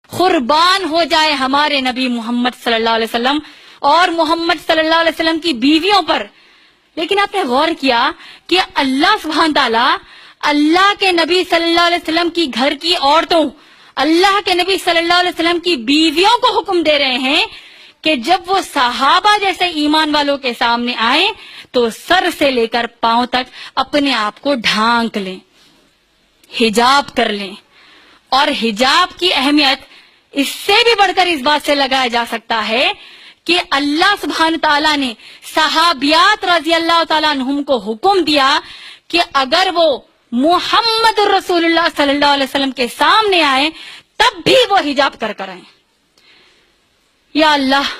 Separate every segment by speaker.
Speaker 1: قربان ہو جائے ہمارے نبی محمد صلی اللہ علیہ وسلم اور محمد صلی اللہ علیہ وسلم کی بیویوں پر. لیکن آپ نے غور کیا کہ اللہ سبحانہ تعالیٰ اللہ کے نبی صلی اللہ علیہ وسلم کی گھر کی عورتوں، اللہ کے نبی صلی اللہ علیہ وسلم کی بیویوں کو حکم دے رہے ہیں کہ جب وہ صحابہ جیسے ایمان والوں کے سامنے آئیں تو سر سے لے کر پاؤں تک اپنے آپ کو ڈھانک لیں، حجاب کر لیں. اور حجاب کی اہمیت اس سے بھی بڑھ کر اس بات سے لگایا جا سکتا ہے کہ اللہ سبحانہ تعالیٰ نے صحابیات رضی اللہ تعالیٰ عنہم کو حکم دیا کہ اگر وہ محمد رسول اللہ صلی اللہ علیہ وسلم کے سامنے آئیں تب بھی وہ حجاب کر کر آئیں. یا اللہ،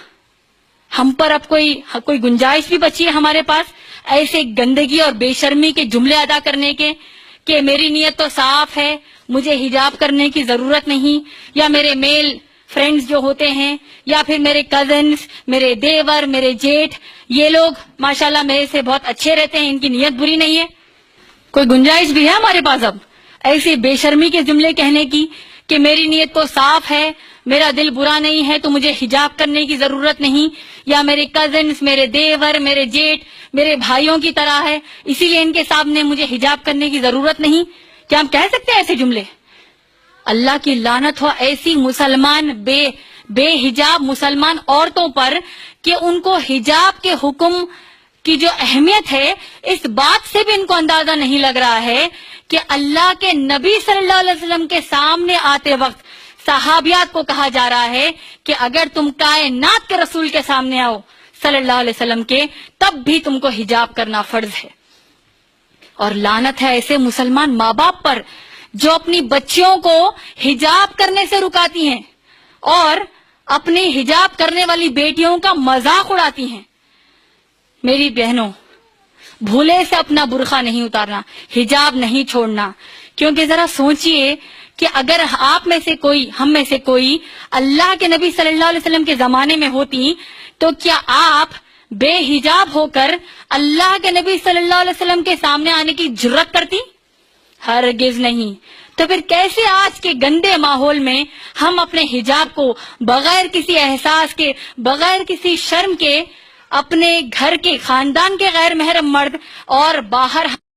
Speaker 1: ہم پر اب کوئی گنجائش بھی بچی ہے ہمارے پاس ایسے گندگی اور بے شرمی کے جملے ادا کرنے کے کہ میری نیت تو صاف ہے، مجھے حجاب کرنے کی ضرورت نہیں، یا میرے میل فرینڈز جو ہوتے ہیں یا پھر میرے کزنز، میرے دیور، میرے جیٹھ، یہ لوگ ماشاءاللہ میرے سے بہت اچھے رہتے ہیں، ان کی نیت بری نہیں ہے. کوئی گنجائش بھی ہے ہمارے پاس اب ایسے بے شرمی کے جملے کہنے کی کہ میری نیت تو صاف ہے، میرا دل برا نہیں ہے تو مجھے حجاب کرنے کی ضرورت نہیں، یا میرے کزنز، میرے دیور، میرے جیٹھ میرے بھائیوں کی طرح ہے اسی لیے ان کے سامنے مجھے حجاب کرنے کی ضرورت نہیں؟ کیا ہم کہہ سکتے ہیں ایسے جملے؟ اللہ کی لعنت ہو ایسی مسلمان بے حجاب مسلمان عورتوں پر کہ ان کو حجاب کے حکم کی جو اہمیت ہے اس بات سے بھی ان کو اندازہ نہیں لگ رہا ہے کہ اللہ کے نبی صلی اللہ علیہ وسلم کے سامنے آتے وقت صحابیات کو کہا جا رہا ہے کہ اگر تم کائنات کے رسول کے سامنے آؤ صلی اللہ علیہ وسلم کے تب بھی تم کو حجاب کرنا فرض ہے. اور لعنت ہے ایسے مسلمان ماں باپ پر جو اپنی بچیوں کو حجاب کرنے سے رکاتی ہیں اور اپنی حجاب کرنے والی بیٹیوں کا مذاق اڑاتی ہیں. میری بہنوں، بھولے سے اپنا برقع نہیں اتارنا، حجاب نہیں چھوڑنا، کیونکہ ذرا سوچئے کہ اگر آپ میں سے کوئی، ہم میں سے کوئی اللہ کے نبی صلی اللہ علیہ وسلم کے زمانے میں ہوتی تو کیا آپ بے حجاب ہو کر اللہ کے نبی صلی اللہ علیہ وسلم کے سامنے آنے کی جرت کرتی؟ ہرگز نہیں. تو پھر کیسے آج کے گندے ماحول میں ہم اپنے حجاب کو بغیر کسی احساس کے، بغیر کسی شرم کے اپنے گھر کے، خاندان کے غیر محرم مرد اور باہر